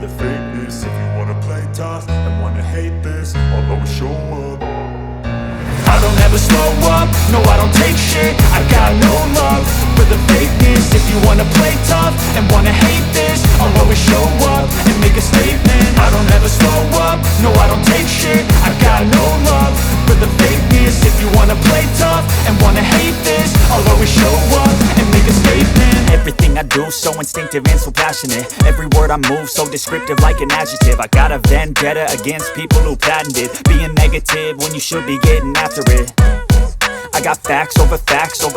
the fakeness. If you wanna play tough and wanna hate this, I'll always show up. I don't ever slow up, no I don't take shit. I got no love for the fakeness. If you wanna play tough and wanna hate this, I'll always show up and make a statement. I don't ever slow up, no I don't take shit. I got no love for the fakeness. If you wanna play tough and wanna hate this, I'll always show up and make a statement. Everything I do so instinctive and so passionate. Every word I move so descriptive like an adjective. I got a vendetta against people who patented being negative when you should be getting after it. I got facts over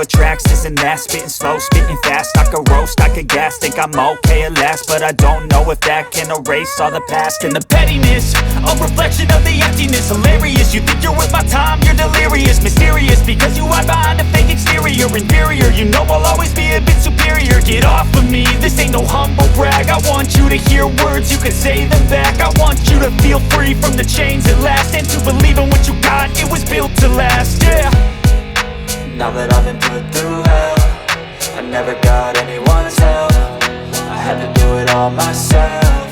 tracks, this and that. Spitting slow, spitting fast, I could roast, I could gas. Think I'm okay at last, but I don't know if that can erase all the past. And the pettiness, a reflection of the emptiness. Hilarious, you think you're worth my time, you're delirious. Mysterious, because you hide behind a fake exterior. Inferior, you know I'll always be a bit superior. Get off of me, this ain't no humble brag. I want you to hear words, you can say them back. I want you to feel free from the chains at last, and to believe in what you got, it was built to last, yeah. Now that I've been put through hell, I never got anyone's help. I had to do it all myself.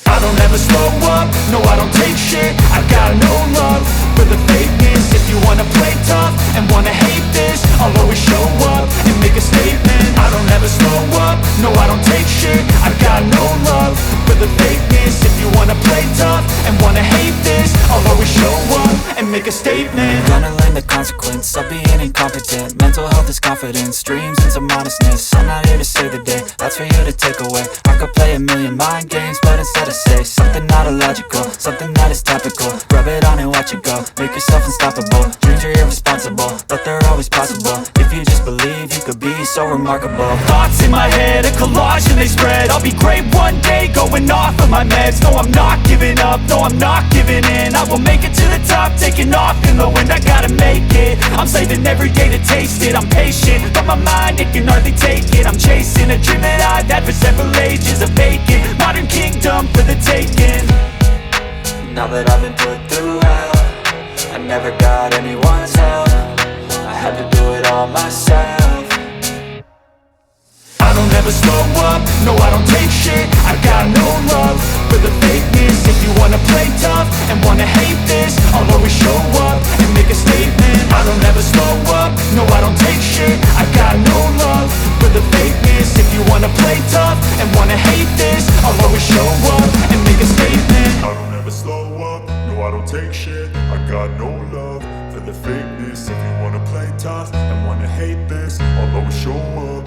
I don't ever slow up, no I don't take shit. I got no love for the fakeness. If you wanna play tough and wanna hate this, I'll always show up and make a statement. I don't ever slow up, no I don't take shit. I got no love for the fakeness. If you wanna play tough and wanna hate this, I'll always show up and make a statement. Gonna learn the consequence of being incompetent. Mental health is confidence, dreams and some honestness. I'm not here to save the day, that's for you to take away. I could play a million mind games, but instead I say something not illogical, something that is topical. Rub it on and watch it go, make yourself unstoppable. Dreams are irresponsible, but they're always possible. If you just believe, you could be so remarkable. Thoughts in my head, a collage and they spread. I'll be great one day, going off of my meds. No, I'm not giving up, no, I'm not giving in. I will make it to the top, taking off in the wind. I gotta make it, I'm saving every day to taste it. I'm patient, but my mind, it can hardly take it. I'm chasing a dream that I've had for several ages. A vacant, modern kingdom for the taking. Now that I've been put through hell, I never got anyone's help. I had to do it all myself. I don't ever slow up, no I don't take shit. I got no love for the fakeness. If you wanna play tough and wanna hate this, I'll always show up and make a statement. I don't ever slow up, no I don't take shit. I got no love for the fakeness. If you wanna play tough and wanna hate this, I'll always show up and make a statement. I don't ever slow up, no I don't take shit. I got no love for the fakeness. If you wanna play tough and wanna hate this, I'll always show up.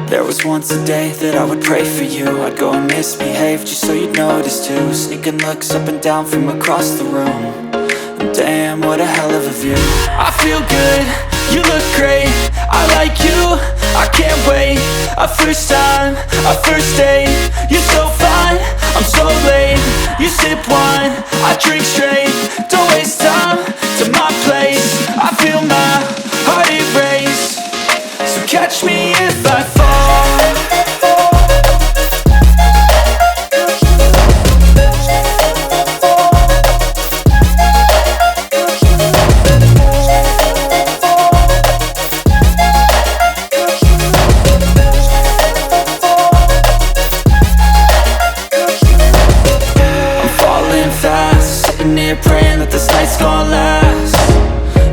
There was once a day that I would pray for you. I'd go and misbehave just so you'd notice too. Sneaking looks up and down from across the room. And damn, what a hell of a view. I feel good, you look great, I like you, I can't wait. A first time, a first date, you're so fine, I'm so late. You sip wine, I drink straight, don't waste time to my place. I feel my heart erase, so catch me if I fall. Praying that this night's gonna last.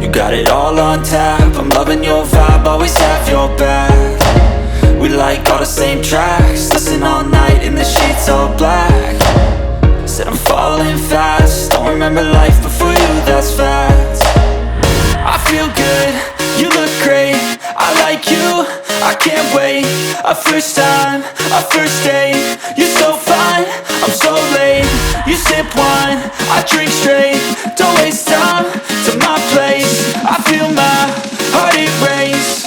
You got it all on tap, I'm loving your vibe, always have your back. We like all the same tracks, listen all night in the sheets all black. Said I'm falling fast, don't remember life before you, that's fact. I feel good, you look great, I like you, I can't wait. A first time, a first date, you're so fine, I'm so late. You sip wine, I drink straight, don't waste time to my place. I feel my heart erase,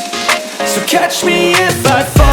so catch me if I fall.